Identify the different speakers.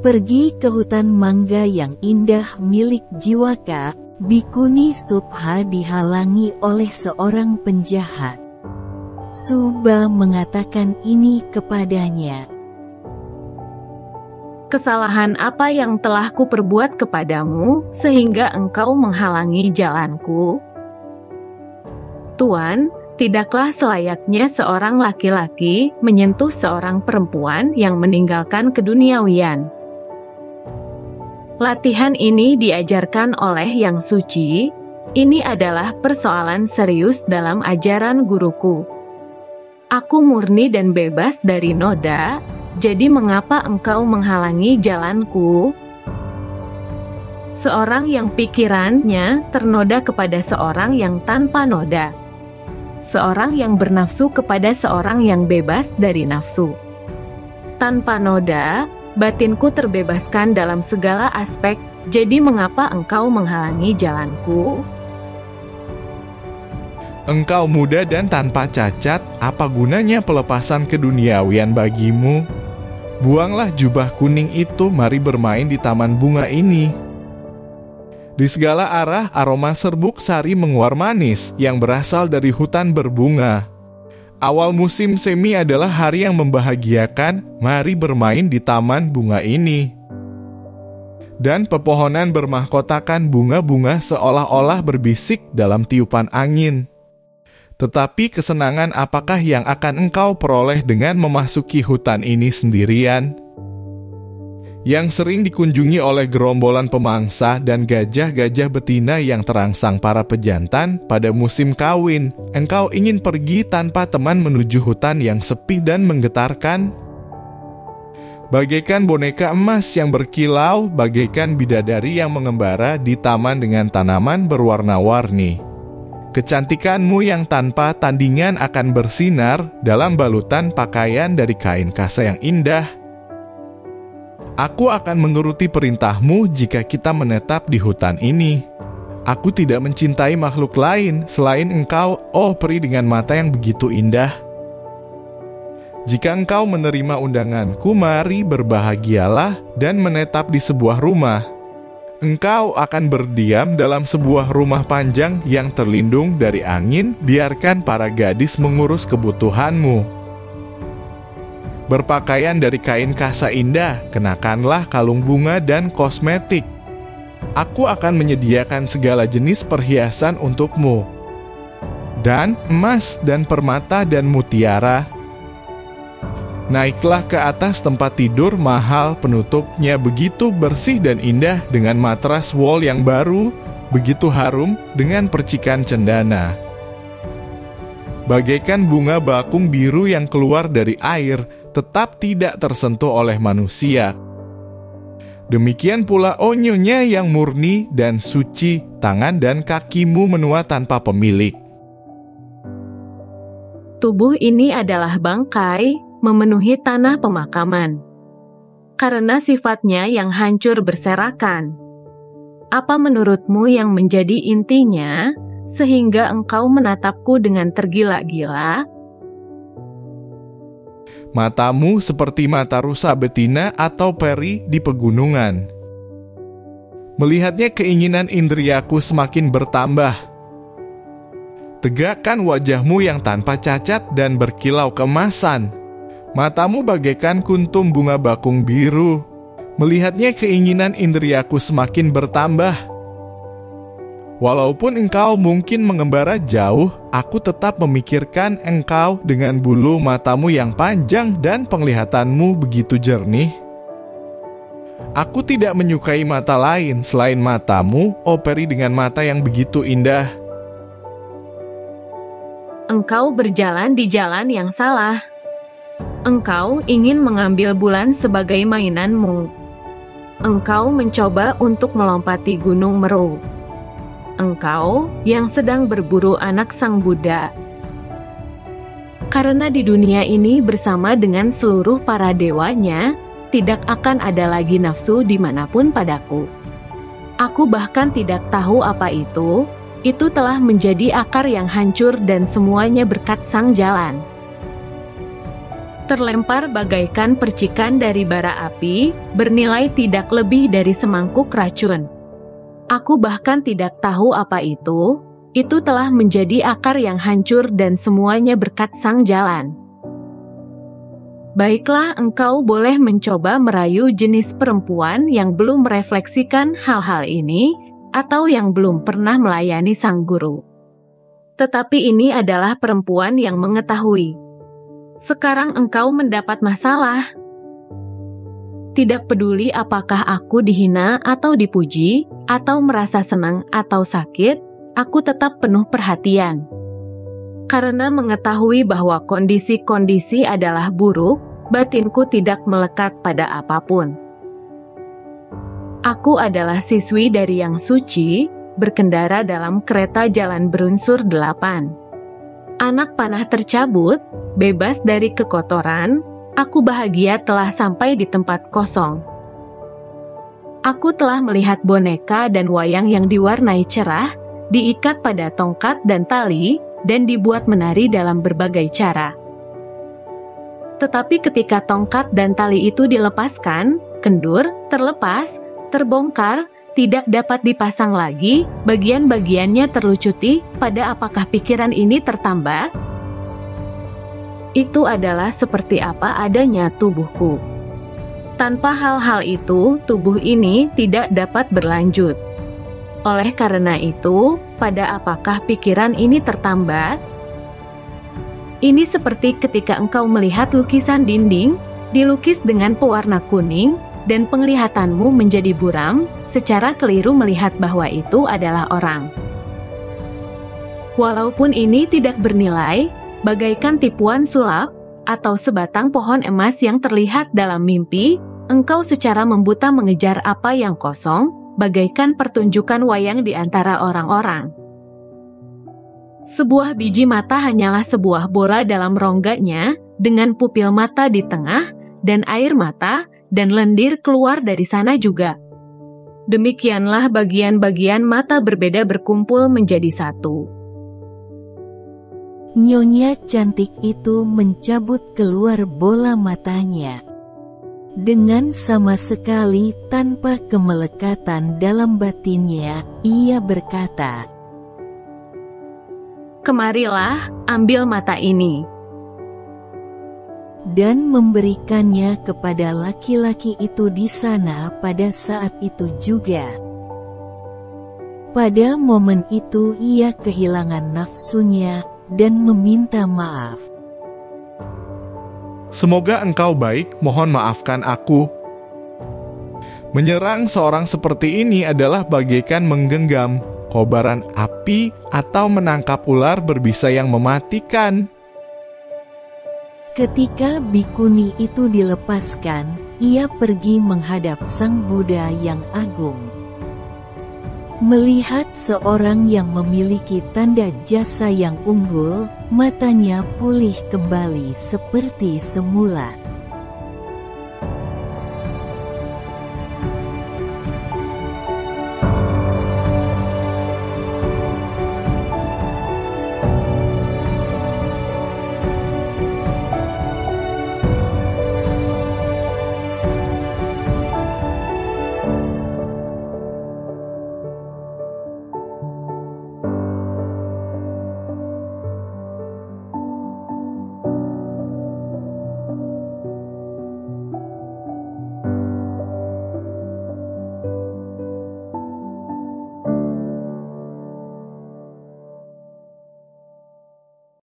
Speaker 1: Pergi ke hutan mangga yang indah milik Jiwaka, Bikuni Subha dihalangi oleh seorang penjahat. Subha mengatakan ini kepadanya.
Speaker 2: Kesalahan apa yang telah kuperbuat kepadamu, sehingga engkau menghalangi jalanku? Tuan, tidaklah selayaknya seorang laki-laki menyentuh seorang perempuan yang meninggalkan keduniawian. Latihan ini diajarkan oleh Yang Suci. Ini adalah persoalan serius dalam ajaran guruku. Aku murni dan bebas dari noda, jadi mengapa engkau menghalangi jalanku? Seorang yang pikirannya ternoda kepada seorang yang tanpa noda. Seorang yang bernafsu kepada seorang yang bebas dari nafsu. Tanpa noda, batinku terbebaskan dalam segala aspek, jadi mengapa engkau menghalangi jalanku?
Speaker 3: Engkau muda dan tanpa cacat, apa gunanya pelepasan keduniawian bagimu? Buanglah jubah kuning itu, mari bermain di taman bunga ini. Di segala arah aroma serbuk sari menguar manis yang berasal dari hutan berbunga. Awal musim semi adalah hari yang membahagiakan, mari bermain di taman bunga ini. Dan pepohonan bermahkotakan bunga-bunga seolah-olah berbisik dalam tiupan angin. Tetapi kesenangan apakah yang akan engkau peroleh dengan memasuki hutan ini sendirian? Yang sering dikunjungi oleh gerombolan pemangsa dan gajah-gajah betina yang terangsang para pejantan pada musim kawin, engkau ingin pergi tanpa teman menuju hutan yang sepi dan menggetarkan? Bagaikan boneka emas yang berkilau, bagaikan bidadari yang mengembara di taman dengan tanaman berwarna-warni. Kecantikanmu yang tanpa tandingan akan bersinar dalam balutan pakaian dari kain kasa yang indah. Aku akan menuruti perintahmu jika kita menetap di hutan ini. Aku tidak mencintai makhluk lain selain engkau, oh peri dengan mata yang begitu indah. Jika engkau menerima undanganku, mari berbahagialah dan menetap di sebuah rumah. Engkau akan berdiam dalam sebuah rumah panjang yang terlindung dari angin, biarkan para gadis mengurus kebutuhanmu. Berpakaian dari kain kasa indah, kenakanlah kalung bunga dan kosmetik. Aku akan menyediakan segala jenis perhiasan untukmu. Dan emas dan permata dan mutiara. Naiklah ke atas tempat tidur mahal, penutupnya begitu bersih dan indah dengan matras wol yang baru, begitu harum dengan percikan cendana. Bagaikan bunga bakung biru yang keluar dari air, tetap tidak tersentuh oleh manusia. Demikian pula onyonya yang murni dan suci, tangan dan kakimu menua tanpa pemilik.
Speaker 2: Tubuh ini adalah bangkai, memenuhi tanah pemakaman. Karena sifatnya yang hancur berserakan. Apa menurutmu yang menjadi intinya, sehingga engkau menatapku dengan tergila-gila?
Speaker 3: Matamu seperti mata rusa betina atau peri di pegunungan. Melihatnya keinginan indriaku semakin bertambah. Tegakkan wajahmu yang tanpa cacat dan berkilau keemasan. Matamu bagaikan kuntum bunga bakung biru. Melihatnya keinginan indriaku semakin bertambah. Walaupun engkau mungkin mengembara jauh, aku tetap memikirkan engkau dengan bulu matamu yang panjang dan penglihatanmu begitu jernih. Aku tidak menyukai mata lain selain matamu, oh peri dengan mata yang begitu indah.
Speaker 2: Engkau berjalan di jalan yang salah. Engkau ingin mengambil bulan sebagai mainanmu. Engkau mencoba untuk melompati Gunung Meru. Engkau yang sedang berburu anak Sang Buddha. Karena di dunia ini bersama dengan seluruh para dewanya, tidak akan ada lagi nafsu dimanapun padaku. Aku bahkan tidak tahu apa itu telah menjadi akar yang hancur dan semuanya berkat Sang Jalan. terlempar bagaikan percikan dari bara api, bernilai tidak lebih dari semangkuk racun. Aku bahkan tidak tahu apa itu telah menjadi akar yang hancur dan semuanya berkat sang jalan. Baiklah, engkau boleh mencoba merayu jenis perempuan yang belum merefleksikan hal-hal ini, atau yang belum pernah melayani sang guru. Tetapi ini adalah perempuan yang mengetahui. Sekarang engkau mendapat masalah. Tidak peduli apakah aku dihina atau dipuji, atau merasa senang atau sakit, aku tetap penuh perhatian. Karena mengetahui bahwa kondisi-kondisi adalah buruk, batinku tidak melekat pada apapun. Aku adalah siswi dari yang suci, berkendara dalam kereta jalan berunsur 8. Anak panah tercabut, bebas dari kekotoran, aku bahagia telah sampai di tempat kosong. Aku telah melihat boneka dan wayang yang diwarnai cerah, diikat pada tongkat dan tali, dan dibuat menari dalam berbagai cara. Tetapi ketika tongkat dan tali itu dilepaskan, kendur, terlepas, terbongkar, tidak dapat dipasang lagi, bagian-bagiannya terlucuti, pada apakah pikiran ini tertambat? Itu adalah seperti apa adanya tubuhku. Tanpa hal-hal itu, tubuh ini tidak dapat berlanjut. Oleh karena itu, pada apakah pikiran ini tertambat? Ini seperti ketika engkau melihat lukisan dinding, dilukis dengan pewarna kuning, dan penglihatanmu menjadi buram, secara keliru melihat bahwa itu adalah orang. Walaupun ini tidak bernilai, bagaikan tipuan sulap, atau sebatang pohon emas yang terlihat dalam mimpi, engkau secara membuta mengejar apa yang kosong, bagaikan pertunjukan wayang di antara orang-orang. Sebuah biji mata hanyalah sebuah bola dalam rongganya, dengan pupil mata di tengah, dan air mata, dan lendir keluar dari sana juga. Demikianlah bagian-bagian mata berbeda berkumpul menjadi satu.
Speaker 1: Nyonya cantik itu mencabut keluar bola matanya. Dengan sama sekali tanpa kemelekatan dalam batinnya, ia berkata,
Speaker 2: "Kemarilah, ambil mata ini."
Speaker 1: Dan memberikannya kepada laki-laki itu di sana pada saat itu juga. Pada momen itu ia kehilangan nafsunya dan meminta maaf.
Speaker 3: Semoga engkau baik, mohon maafkan aku. Menyerang seorang seperti ini adalah bagaikan menggenggam kobaran api atau menangkap ular berbisa yang mematikan.
Speaker 1: Ketika bikuni itu dilepaskan, ia pergi menghadap Sang Buddha yang agung. Melihat seorang yang memiliki tanda jasa yang unggul, matanya pulih kembali seperti semula.